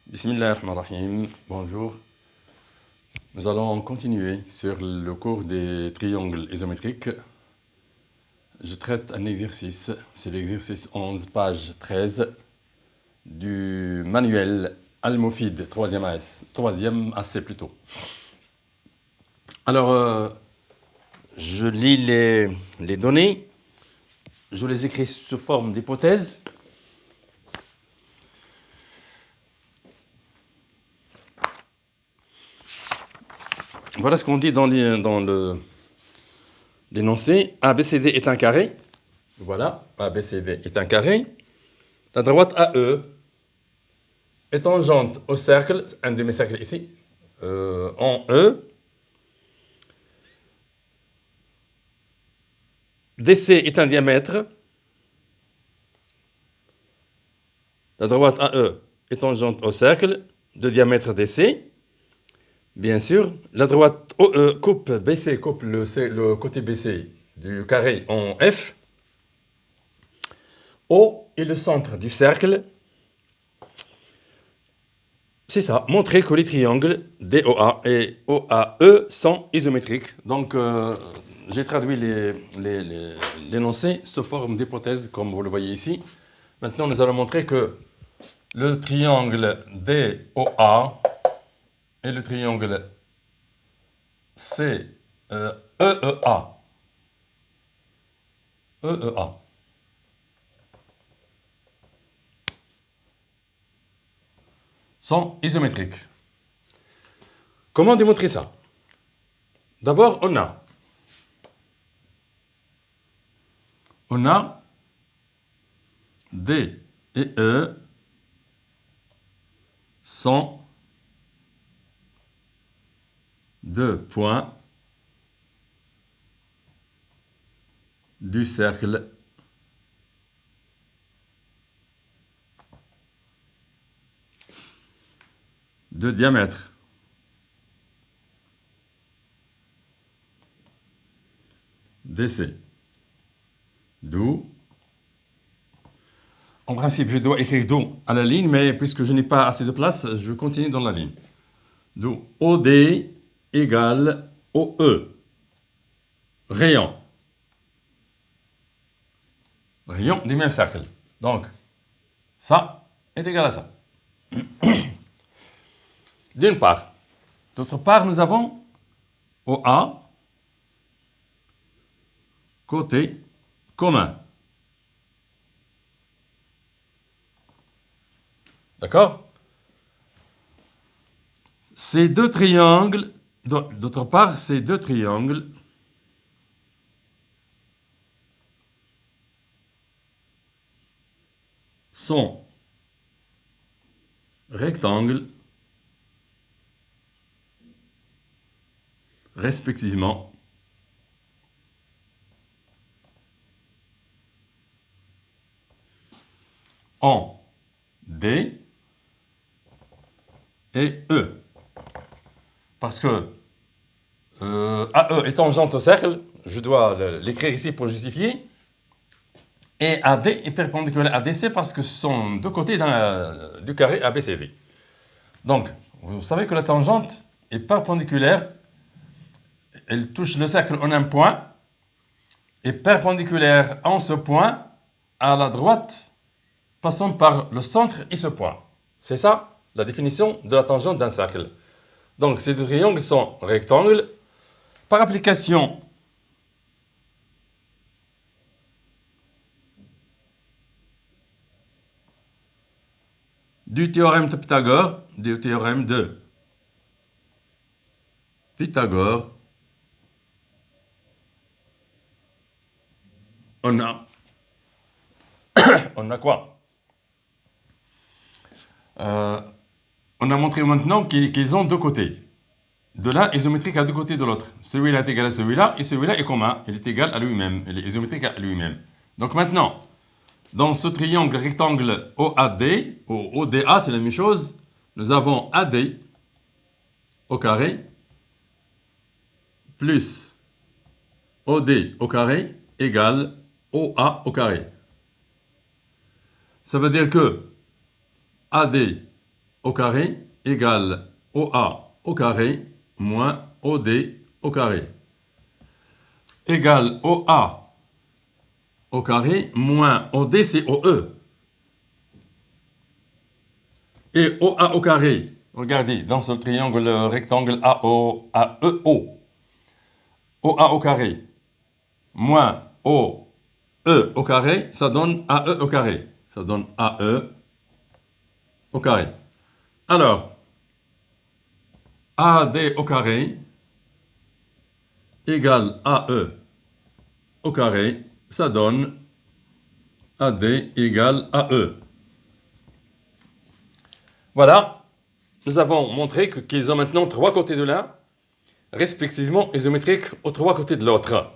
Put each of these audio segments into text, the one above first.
Bismillahirrahmanirrahim. Bonjour. Nous allons continuer sur le cours des triangles isométriques. Je traite un exercice, c'est l'exercice 11, page 13 du manuel Al-Mofid, 3e AC plutôt. Alors, je lis les données, je les écris sous forme d'hypothèses. Voilà ce qu'on dit dans l'énoncé. ABCD est un carré. Voilà, ABCD est un carré. La droite AE est tangente au cercle, un demi-cercle ici, en E. DC est un diamètre. La droite AE est tangente au cercle de diamètre DC. Bien sûr, la droite OE coupe BC, coupe le côté BC du carré en F. O est le centre du cercle. C'est ça, montrer que les triangles DOA et OAE sont isométriques. Donc, j'ai traduit l'énoncé sous forme d'hypothèse, comme vous le voyez ici. Maintenant, nous allons montrer que le triangle DOA et le triangle EEA sont isométriques. Comment démontrer ça? D'abord, on a D et E sont deux points du cercle de diamètre DC. D'où, en principe, je dois écrire d'où à la ligne, mais puisque je n'ai pas assez de place, je continue dans la ligne. D'où OD égale OE. Rayon. Rayon du même cercle. Donc, ça est égal à ça. D'une part. D'autre part, nous avons OA, côté commun. D'accord? Ces deux triangles, d'autre part, ces deux triangles sont rectangles respectivement en D et E. Parce que AE est tangente au cercle, je dois l'écrire ici pour justifier, et AD est perpendiculaire à DC parce que ce sont deux côtés du carré ABCD. Donc, vous savez que la tangente est perpendiculaire, elle touche le cercle en un point, et perpendiculaire en ce point à la droite, passant par le centre et ce point. C'est ça la définition de la tangente d'un cercle. Donc, ces deux triangles sont rectangles. Par application du théorème de Pythagore, du théorème de Pythagore, on a quoi? On a montré maintenant qu'ils ont deux côtés. De l'un isométrique à deux côtés de l'autre. Celui-là est égal à celui-là et celui-là est commun. Il est égal à lui-même. Il est isométrique à lui-même. Donc maintenant, dans ce triangle rectangle OAD, ou ODA, c'est la même chose, nous avons AD au carré plus OD au carré égale OA au carré. Ça veut dire que AD au carré égale OA au carré moins OD au carré. Égale OA au carré moins OD, c'est OE. Et OA au carré, regardez, dans ce triangle rectangle AO, AEO, OA au carré moins OE au carré, ça donne AE au carré. Ça donne AE au carré. Alors, AD au carré égale AE au carré, ça donne AD égale AE. Voilà, nous avons montré qu'ils ont maintenant trois côtés de l'un, respectivement isométriques aux trois côtés de l'autre.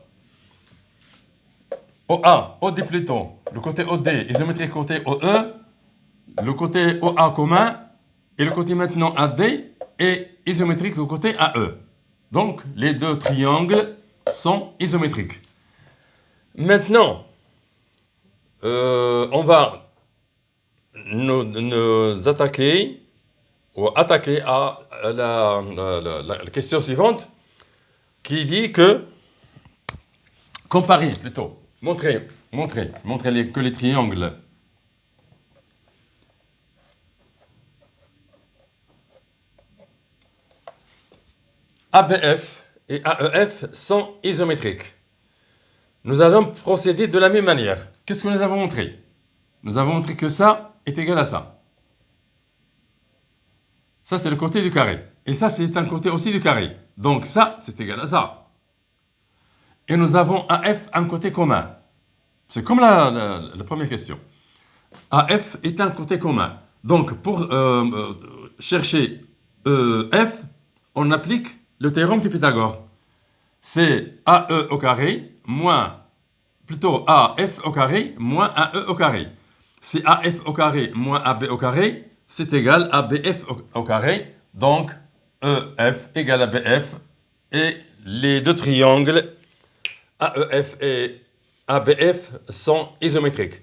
OA, OD plutôt, le côté OD isométrique côté OE, le côté OA commun, et le côté maintenant AD est isométrique au côté AE. Donc, les deux triangles sont isométriques. Maintenant, on va nous attaquer à la question suivante qui dit que comparer plutôt, montrer que les triangles ABF et AEF sont isométriques. Nous allons procéder de la même manière. Qu'est-ce que nous avons montré? Nous avons montré que ça est égal à ça. Ça, c'est le côté du carré. Et ça, c'est un côté aussi du carré. Donc ça, c'est égal à ça. Et nous avons AF un côté commun. C'est comme la première question. AF est un côté commun. Donc, pour chercher F, on applique le théorème de Pythagore. C'est AE au carré moins, plutôt AF au carré moins AE au carré. Si AF au carré moins AB au carré, c'est égal à BF au carré. Donc, EF égale à BF. Et les deux triangles AEF et ABF sont isométriques.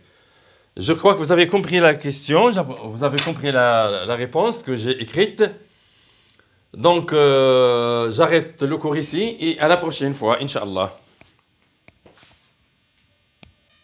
Je crois que vous avez compris la question, vous avez compris la réponse que j'ai écrite. Donc, j'arrête le cours ici et à la prochaine fois, Inch'Allah.